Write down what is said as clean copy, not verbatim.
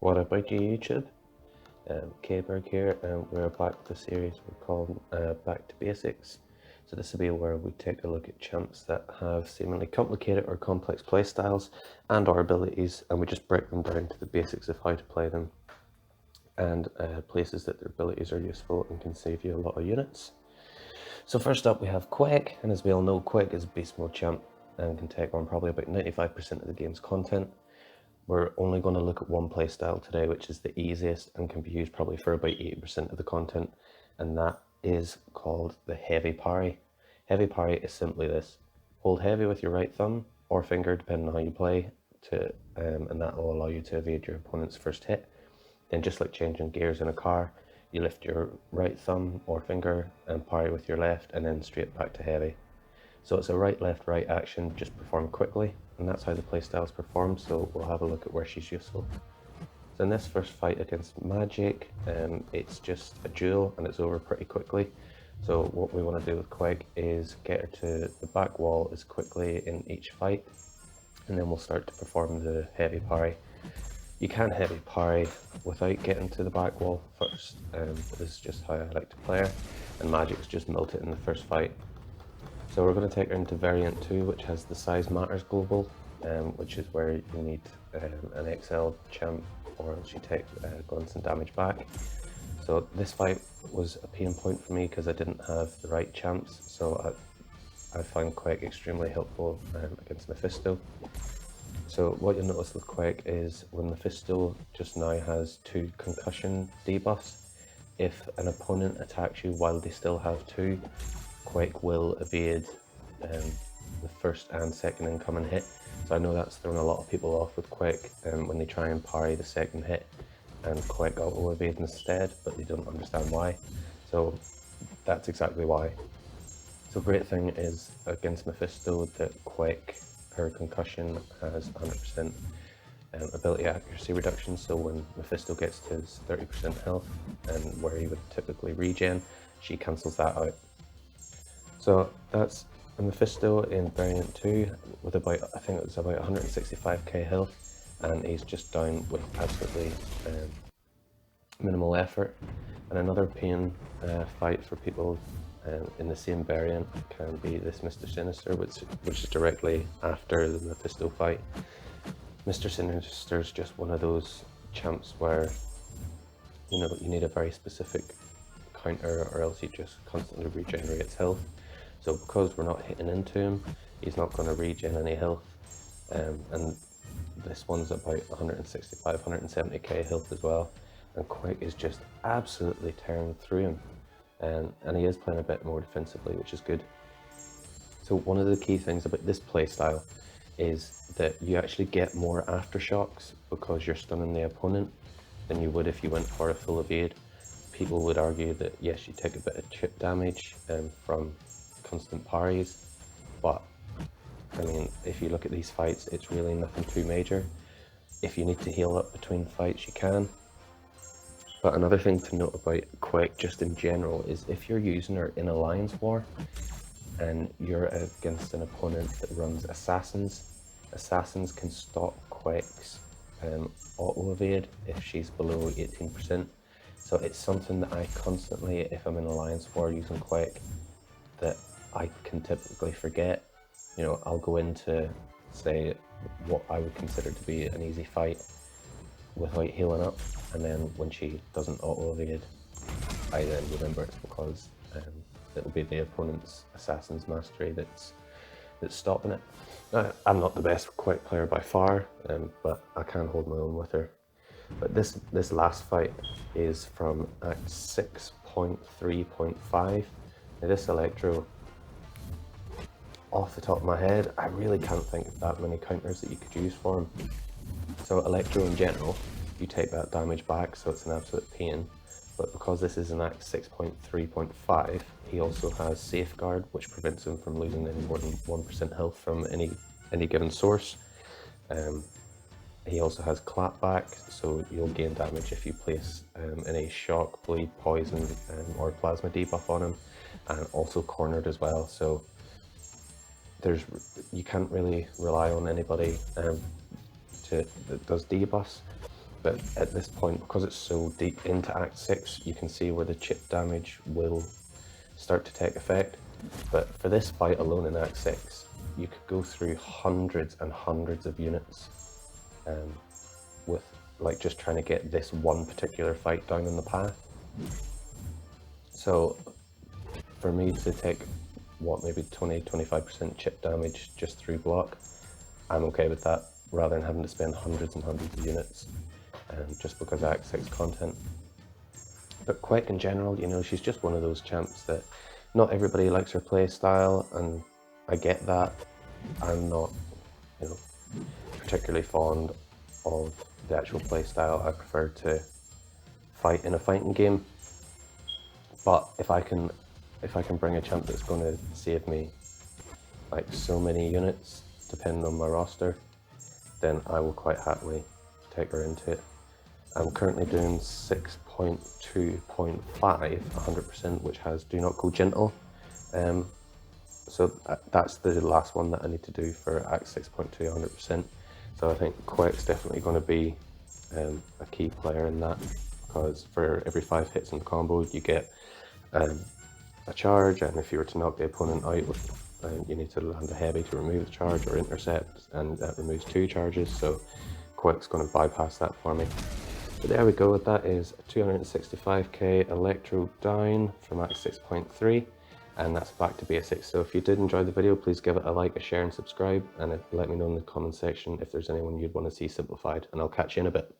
What about you, YouTube? K-Berg here, and we're back with a series we call Back to Basics. So this will be where we take a look at champs that have seemingly complicated or complex playstyles and our abilities, and we just break them down to the basics of how to play them and places that their abilities are useful and can save you a lot of units. So first up we have Quake, and as we all know, Quake is a beast mode champ and can take on probably about 95% of the game's content. We're only going to look at one playstyle today, which is the easiest and can be used probably for about 80% of the content, and that is called the heavy parry. Heavy parry is simply this: hold heavy with your right thumb or finger, depending on how you play, and that will allow you to evade your opponent's first hit. Then, just like changing gears in a car, you lift your right thumb or finger and parry with your left, and then straight back to heavy. So it's a right, left, right action, just performed quickly, and that's how the playstyle is performed, so we'll have a look at where she's useful. So in this first fight against Magic, it's just a duel and it's over pretty quickly. So what we want to do with Quake is get her to the back wall as quickly in each fight, and then we'll start to perform the heavy parry. You can heavy parry without getting to the back wall first, this is just how I like to play her, and Magic's just melt it in the first fight. So we're going to take her into variant 2, which has the size matters global, which is where you need an XL champ or else you take grunts and damage back. So this fight was a pain point for me because I didn't have the right champs, so I found Quake extremely helpful against Mephisto. So what you'll notice with Quake is when Mephisto just now has 2 concussion debuffs, if an opponent attacks you while they still have 2, Quake will evade the first and second incoming hit. So I know that's thrown a lot of people off with Quake when they try and parry the second hit and Quake auto evade instead, but they don't understand why. So that's exactly why. So great thing is against Mephisto that Quake, her concussion has 100% ability accuracy reduction, so when Mephisto gets to his 30% health and where he would typically regen, she cancels that out. So that's a Mephisto in variant 2 with about, I think it was about 165k health, and he's just down with absolutely minimal effort. And another pain fight for people in the same variant can be this Mr. Sinister, which is directly after the Mephisto fight. Mr. Sinister is just one of those champs where you need a very specific counter or else he just constantly regenerates health. So because we're not hitting into him, he's not going to regen any health, and this one's about 165, 170k health as well, and Quake is just absolutely tearing through him, and he is playing a bit more defensively, which is good. So one of the key things about this playstyle is that you actually get more aftershocks because you're stunning the opponent than you would if you went for a full evade. People would argue that yes, you take a bit of chip damage from constant parries, but I mean, if you look at these fights, it's really nothing too major. If you need to heal up between fights, you can. But another thing to note about Quake just in general is if you're using her in Alliance War and you're against an opponent that runs Assassins, Assassins can stop Quake's auto evade if she's below 18%. So it's something that I constantly, if I'm in Alliance War using Quake, that I can typically forget. I'll go into, say, what I would consider to be an easy fight without healing up, and then when she doesn't auto evade, I then remember it's because it'll be the opponent's Assassin's Mastery that's stopping it. Now, I'm not the best Quake player by far, but I can hold my own with her. But this last fight is from Act 6.3.5. Now this Electro, off the top of my head, I really can't think of that many counters that you could use for him. So Electro in general, you take that damage back, so it's an absolute pain. But because this is an Act 6.3.5, he also has Safeguard, which prevents him from losing any more than 1% health from any given source. He also has Clapback, so you'll gain damage if you place any shock, bleed, poison, or plasma debuff on him, and also Cornered as well. So you can't really rely on anybody that does debuffs. But at this point, because it's so deep into Act 6, you can see where the chip damage will start to take effect. But for this fight alone in Act 6, you could go through hundreds and hundreds of units with like just trying to get this one particular fight down in the path. So for me to take maybe 20-25% chip damage just through block, I'm okay with that, rather than having to spend hundreds and hundreds of units just because of Act 6 content. But Quake in general, you know, she's just one of those champs that not everybody likes her play style, and I get that. I'm not, you know, particularly fond of the actual play style. I prefer to fight in a fighting game. But if I can bring a champ that's going to save me like so many units, depending on my roster, then I will quite happily take her into it. I'm currently doing 6.2.5 100%, which has Do Not Go Gentle. So that's the last one that I need to do for Act 6.2 100%. So I think Quake's definitely going to be a key player in that, because for every 5 hits in the combo you get a charge, and if you were to knock the opponent out, you need to land a heavy to remove the charge or intercept, and that removes 2 charges, so Quake's going to bypass that for me. But there we go, that is 265k Electro down from Act 6.3, and that's back to basics. So if you did enjoy the video, please give it a like, a share and subscribe, and let me know in the comment section if there's anyone you'd want to see simplified, and I'll catch you in a bit.